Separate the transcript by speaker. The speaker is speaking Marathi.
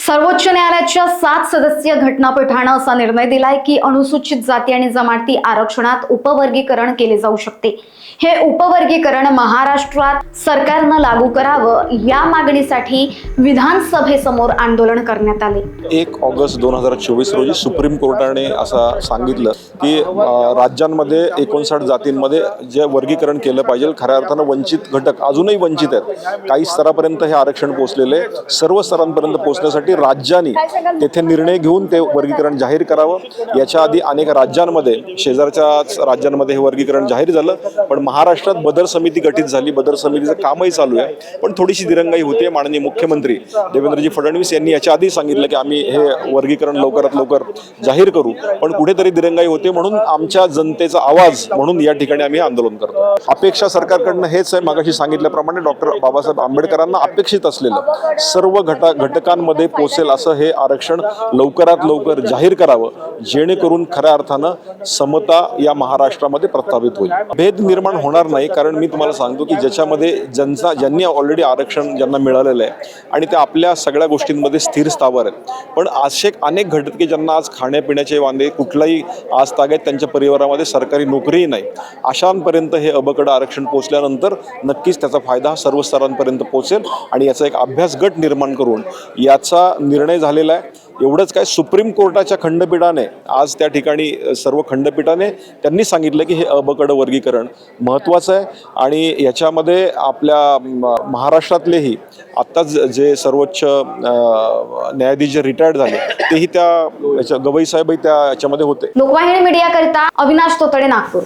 Speaker 1: सर्वोच्च न्यायालयाच्या 7 सदस्यीय घटनापीठानं असा निर्णय दिलाय की अनुसूचित जाती आणि जमाती आरक्षणात उपवर्गीकरण केले जाऊ शकते। हे उपवर्गीकरण महाराष्ट्रात सरकारनं लागू करावं या मागणीसाठी विधानसभेसमोर आंदोलन करण्यात आले।
Speaker 2: 1 ऑगस्ट 2024 रोजी सुप्रीम कोर्टाने असं सांगितलं की राज्यांमध्ये 59 जातींमध्ये जे वर्गीकरण केलं पाहिजे, खऱ्या अर्थानं वंचित घटक अजूनही वंचित आहेत। काही स्तरापर्यंत हे आरक्षण पोहोचलेले, सर्व स्तरांपर्यंत पोहोचण्यासाठी राज्यांनी तेथे निर्णय घेऊन ते वर्गीकरण जाहीर करावं। याच्या आधी अनेक राज्यांमध्ये, शेजारच्या राज्यांमध्ये हे वर्गीकरण जाहीर झालं, पण महाराष्ट्रात बदर समिती गठीत झाली। बदर समितीचं कामही चालू आहे, पण थोडीशी दिरंगाई होते। माननीय मुख्यमंत्री देवेंद्रजी फडणवीस यांनी याच्या आधी सांगितलं की आम्ही हे वर्गीकरण लवकरात लवकर जाहीर करू, पण कुठेतरी दिरंगाई होते। म्हणून आमच्या जनतेचा आवाज म्हणून या ठिकाणी आम्ही आंदोलन करतो। अपेक्षा सरकारकडनं हेच आहे, मागाशी सांगितल्याप्रमाणे डॉक्टर बाबासाहेब आंबेडकरांना अपेक्षित असलेलं सर्व घटकांमध्ये पोहोचेल असं हे आरक्षण लवकरात लवकर जाहीर करावं, जेणेकरून खऱ्या अर्थानं समता या महाराष्ट्रामध्ये प्रस्थापित होईल। भेद निर्माण होणार नाही, कारण मी तुम्हाला सांगतो की ज्याच्यामध्ये ज्यांनी ऑलरेडी आरक्षण ज्यांना मिळालेलं आहे आणि ते आपल्या सगळ्या गोष्टींमध्ये स्थिर स्थावर आहेत, पण असे अनेक घटक ज्यांना आज खाण्यापिण्याचे वांदे, कुठलाही आज तागायत त्यांच्या परिवारामध्ये सरकारी नोकरीही नाही, अशांपर्यंत हे अबकड आरक्षण पोहोचल्यानंतर नक्कीच त्याचा फायदा सर्व स्तरांपर्यंत पोहोचेल आणि याचा एक अभ्यास गट निर्माण करून याचा निर्णय झालेला आहे। एवढंच काय, सुप्रीम कोर्टाच्या खंडपीठाने आज त्या ठिकाणी सर्व खंडपीठाने त्यांनी सांगितलं की हे अबकड वर्गीकरण महत्त्वाचं आहे आणि याच्यामध्ये आपल्या महाराष्ट्रातलेही आत्ताच जे सर्वोच्च न्यायाधीश जे रिटायर्ड झाले तेही त्या गवई साहेबही त्या याच्यामध्ये होते।
Speaker 1: लोकवाहिनी मीडिया करिता अविनाश तोतडे, नागपूर।